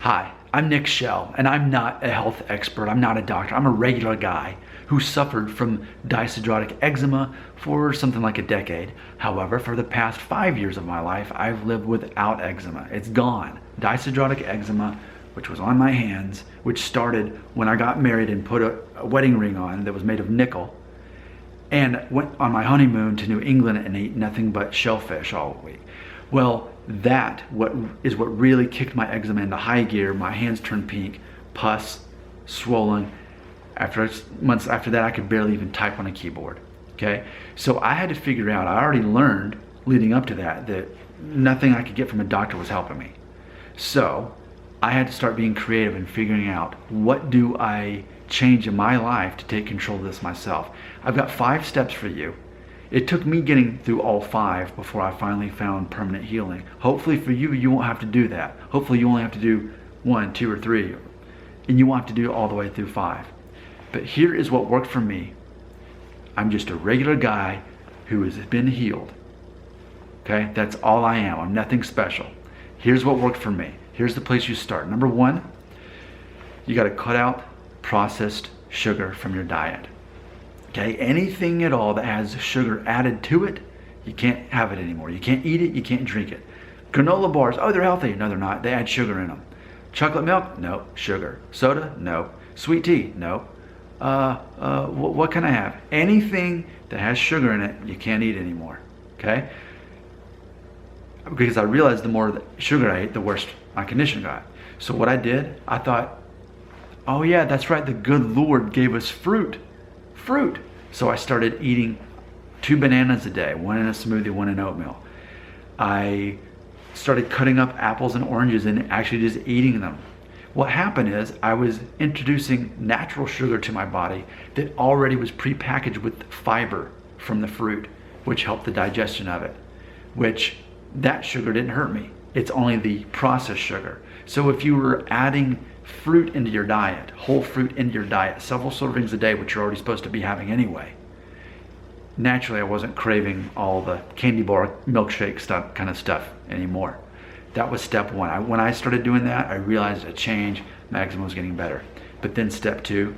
Hi, I'm Nick Shell, and I'm not a health expert. I'm not a doctor. I'm a regular guy who suffered from Dyshidrotic Eczema for something like a decade. However, for the past 5 years of my life, I've lived without eczema. It's gone. Dyshidrotic Eczema, which was on my hands, which started when I got married and put a wedding ring on that was made of nickel, and went on my honeymoon to New England and ate nothing but shellfish all week. Well, that what really kicked my eczema into high gear. My hands turned pink, pus, swollen. Months after that, I could barely even type on a keyboard. Okay, so I had to figure out. I already learned leading up to that nothing I could get from a doctor was helping me. So I had to start being creative and figuring out, what do I change in my life to take control of this myself. I've got 5 steps for you. It took me getting through all 5 before I finally found permanent healing. Hopefully for you, you won't have to do that. Hopefully you only have to do 1, 2, or 3, and you won't have to do it all the way through 5. But here is what worked for me. I'm just a regular guy who has been healed. Okay, that's all I am. I'm nothing special. Here's what worked for me. Here's the place you start. Number 1, you got to cut out processed sugar from your diet. Okay, anything at all that has sugar added to it, you can't have it anymore. You can't eat it, you can't drink it. Granola bars, oh, they're healthy. No, they're not. They add sugar in them. Chocolate milk? No, sugar. Soda? No. Sweet tea? No. What can I have? Anything that has sugar in it, you can't eat anymore. Okay? Because I realized the more sugar I ate, the worse my condition got. So what I did, I thought, oh yeah, that's right, the good Lord gave us fruit. So I started eating 2 bananas a day, 1 in a smoothie, 1 in oatmeal. I started cutting up apples and oranges and actually just eating them. What happened is I was introducing natural sugar to my body that already was prepackaged with fiber from the fruit, which helped the digestion of it, which that sugar didn't hurt me. It's only the processed sugar. So if you were adding fruit into your diet, whole fruit into your diet, several servings a day, which you're already supposed to be having anyway, naturally I wasn't craving all the candy bar, milkshake stuff, kind of stuff anymore. That was step 1. When I started doing that, I realized a change. My eczema was getting better. But then step 2,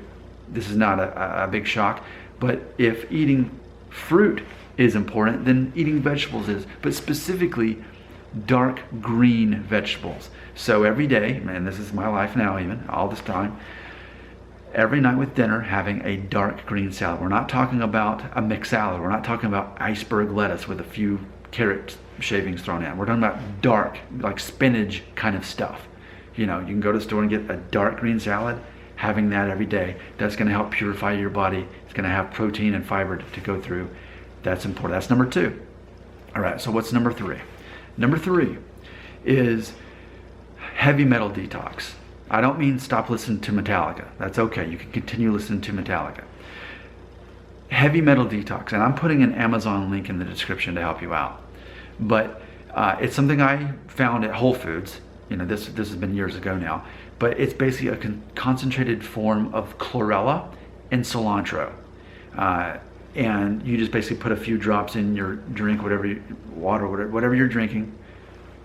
this is not a big shock, but if eating fruit is important, then eating vegetables is, but specifically dark green vegetables. So every day, and this is my life now, even all this time, every night with dinner, having a dark green salad. We're not talking about a mixed salad. We're not talking about iceberg lettuce with a few carrot shavings thrown in. We're talking about dark, like spinach kind of stuff. You know, you can go to the store and get a dark green salad. Having that every day, that's going to help purify your body. It's going to have protein and fiber to go through. That's important. That's number 2. All right, so what's number 3? Number 3 is heavy metal detox. I don't mean stop listening to Metallica. That's okay. You can continue listening to Metallica. Heavy metal detox, and I'm putting an Amazon link in the description to help you out. But it's something I found at Whole Foods. You know, this has been years ago now. But it's basically a concentrated form of chlorella and cilantro. And you just basically put a few drops in your drink, whatever you're drinking,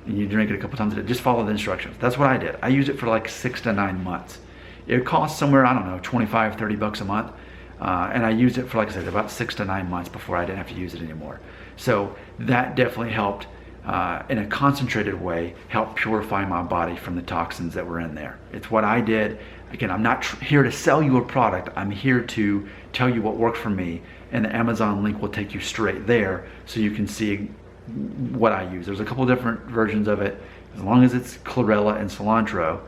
and you drink it a couple times a day. Just follow the instructions. That's what I did. I used it for like 6 to 9 months. It cost somewhere, I don't know, 25, 30 bucks a month. And I used it for, like I said, about 6 to 9 months before I didn't have to use it anymore. So that definitely helped, in a concentrated way, help purify my body from the toxins that were in there. It's what I did. Again, I'm not here to sell you a product. I'm here to tell you what worked for me. And the Amazon link will take you straight there so you can see what I use. There's a couple different versions of it. As long as it's chlorella and cilantro,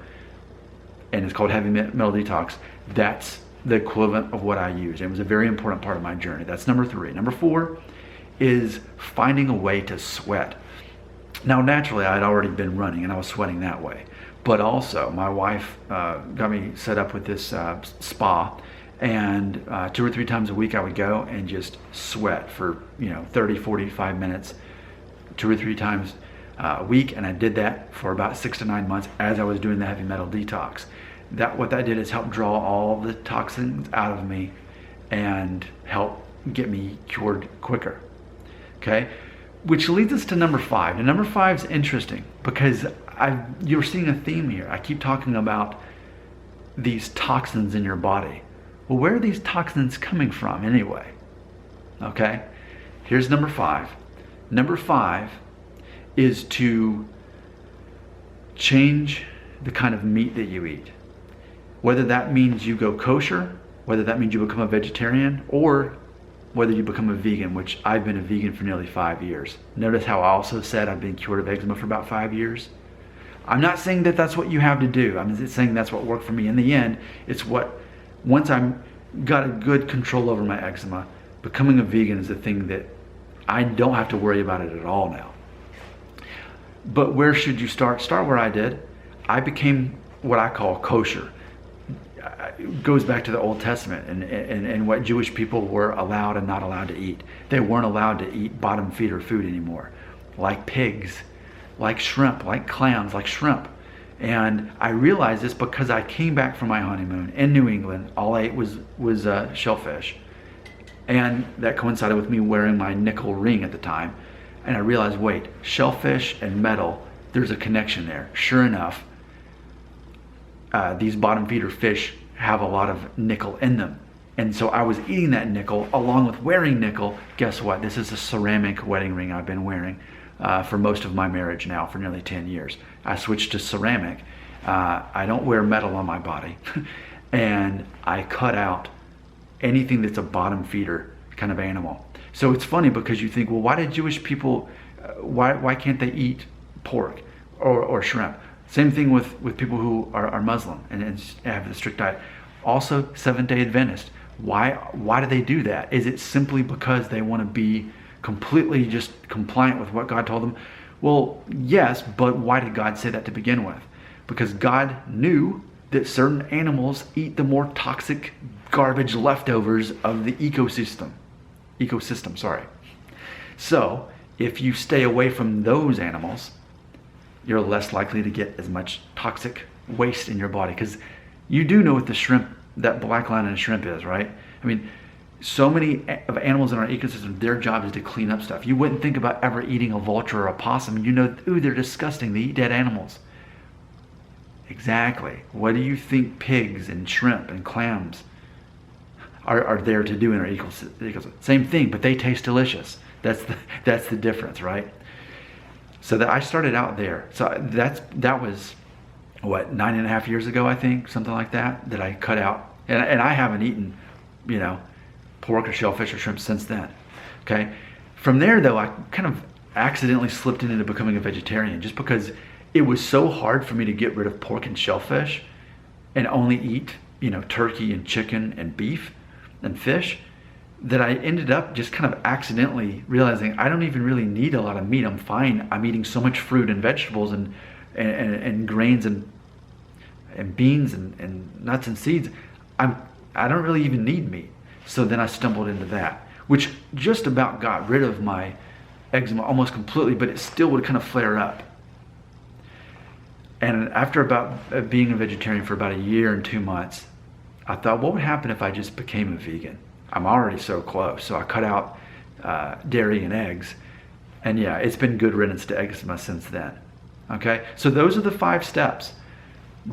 and it's called heavy metal detox, that's the equivalent of what I use. It was a very important part of my journey. That's number 3. Number 4 is finding a way to sweat. Now, naturally, I had already been running and I was sweating that way. But also, my wife got me set up with this spa, and 2 or 3 times a week I would go and just sweat for 30, 45 minutes, 2 or 3 times a week, and I did that for about 6 to 9 months as I was doing the heavy metal detox. What that did is help draw all the toxins out of me and help get me cured quicker. Okay, which leads us to number 5. And number 5 is interesting because you're seeing a theme here. I keep talking about these toxins in your body. Well, where are these toxins coming from anyway? Okay, here's number 5. Number 5 is to change the kind of meat that you eat. Whether that means you go kosher, whether that means you become a vegetarian, or whether you become a vegan, which I've been a vegan for nearly 5 years. Notice how I also said I've been cured of eczema for about 5 years. I'm not saying that that's what you have to do. I'm just saying that's what worked for me. In the end, it's what, once I got a good control over my eczema, becoming a vegan is the thing that I don't have to worry about it at all now. But where should you start? Start where I did. I became what I call kosher. It goes back to the Old Testament and what Jewish people were allowed and not allowed to eat. They weren't allowed to eat bottom feeder food anymore, like pigs, like shrimp, like clams, like shrimp. And I realized this because I came back from my honeymoon in New England. All I ate was shellfish. And that coincided with me wearing my nickel ring at the time. And I realized, wait, shellfish and metal, there's a connection there. Sure enough, these bottom feeder fish have a lot of nickel in them. And so I was eating that nickel along with wearing nickel. Guess what? This is a ceramic wedding ring I've been wearing for most of my marriage now for nearly 10 years. I switched to ceramic. I don't wear metal on my body. And I cut out anything that's a bottom feeder kind of animal. So it's funny because you think, well, why did Jewish people, why can't they eat pork or shrimp? Same thing with people who are Muslim and have a strict diet. Also, Seventh-day Adventist. Why do they do that? Is it simply because they want to be completely just compliant with what God told them? Well, yes, but why did God say that to begin with? Because God knew that certain animals eat the more toxic garbage leftovers of the ecosystem, sorry. So if you stay away from those animals, you're less likely to get as much toxic waste in your body. Because you do know what the shrimp, that black line in a shrimp is, right? I mean, so many of animals in our ecosystem, their job is to clean up stuff. You wouldn't think about ever eating a vulture or a possum. You know, ooh, they're disgusting. They eat dead animals. Exactly. What do you think pigs and shrimp and clams are there to do in our ecosystem? Same thing, but they taste delicious. That's the difference, right? So that I started out there. So that was what, 9.5 years ago, I think, something like that I cut out, and I haven't eaten, pork or shellfish or shrimp since then. Okay. From there, though, I kind of accidentally slipped into becoming a vegetarian just because it was so hard for me to get rid of pork and shellfish and only eat, turkey and chicken and beef and fish, that I ended up just kind of accidentally realizing I don't even really need a lot of meat. I'm fine. I'm eating so much fruit and vegetables and grains and beans and nuts and seeds. I don't really even need meat. So then I stumbled into that, which just about got rid of my eczema almost completely, but it still would kind of flare up. And after about being a vegetarian for about 1 year and 2 months, I thought, what would happen if I just became a vegan? I'm already so close. So I cut out dairy and eggs. And yeah, it's been good riddance to eczema since then. Okay, so those are the 5 steps.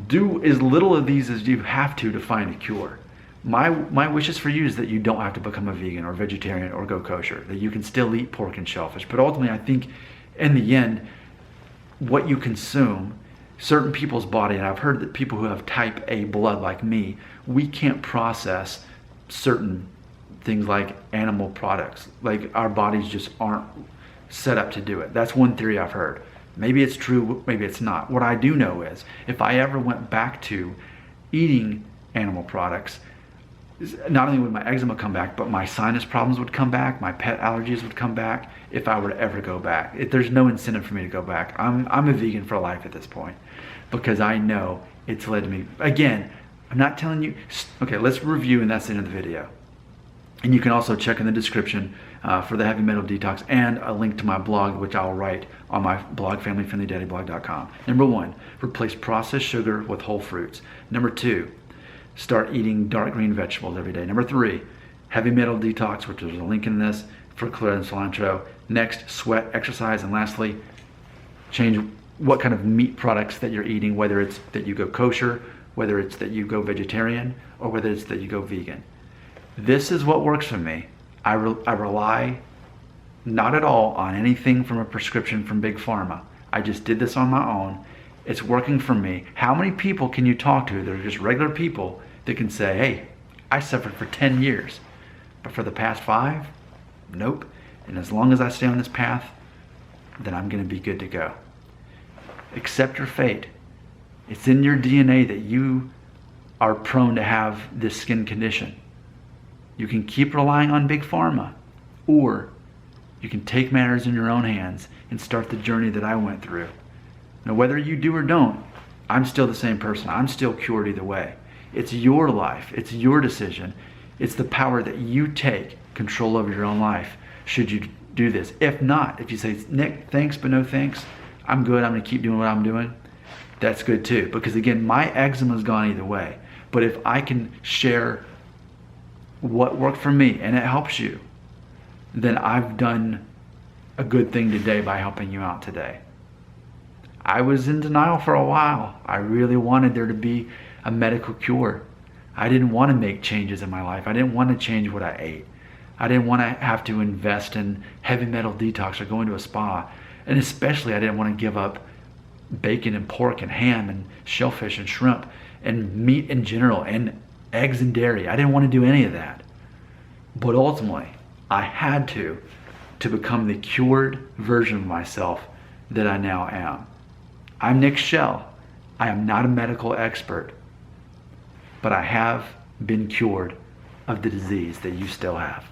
Do as little of these as you have to find a cure. My wishes for you is that you don't have to become a vegan or vegetarian or go kosher, that you can still eat pork and shellfish. But ultimately, I think in the end, what you consume, certain people's body, and I've heard that people who have type A blood like me, we can't process certain things like animal products. Like our bodies just aren't set up to do it. That's one theory I've heard. Maybe it's true, maybe it's not. What I do know is if I ever went back to eating animal products, not only would my eczema come back, but my sinus problems would come back, my pet allergies would come back if I were to ever go back. There's no incentive for me to go back. I'm a vegan for life at this point because I know it's led to me. Again, I'm not telling you, okay, let's review, and that's the end of the video. And you can also check in the description for the Heavy Metal Detox and a link to my blog, which I'll write on my blog, familyfriendlydaddyblog.com. Number 1, replace processed sugar with whole fruits. Number 2, start eating dark green vegetables every day. Number 3, Heavy Metal Detox, which there's a link in this for clear and cilantro. Next, sweat, exercise, and lastly, change what kind of meat products that you're eating, whether it's that you go kosher, whether it's that you go vegetarian, or whether it's that you go vegan. This is what works for me. I rely not at all on anything from a prescription from Big Pharma. I just did this on my own. It's working for me. How many people can you talk to that are just regular people that can say, hey, I suffered for 10 years, but for the past 5, nope. And as long as I stay on this path, then I'm going to be good to go. Accept your fate. It's in your DNA that you are prone to have this skin condition. You can keep relying on Big Pharma, or you can take matters in your own hands and start the journey that I went through. Now, whether you do or don't, I'm still the same person. I'm still cured either way. It's your life. It's your decision. It's the power that you take control over your own life should you do this. If not, if you say, Nick, thanks, but no thanks, I'm good, I'm going to keep doing what I'm doing, that's good too. Because again, my eczema's gone either way. But if I can share what worked for me and it helps you, then I've done a good thing today by helping you out today. I was in denial for a while. I really wanted there to be a medical cure. I didn't want to make changes in my life. I didn't want to change what I ate. I didn't want to have to invest in heavy metal detox or go into a spa. And especially I didn't want to give up bacon and pork and ham and shellfish and shrimp and meat in general and eggs and dairy. I didn't want to do any of that. But ultimately, I had to become the cured version of myself that I now am. I'm Nick Shell. I am not a medical expert, but I have been cured of the disease that you still have.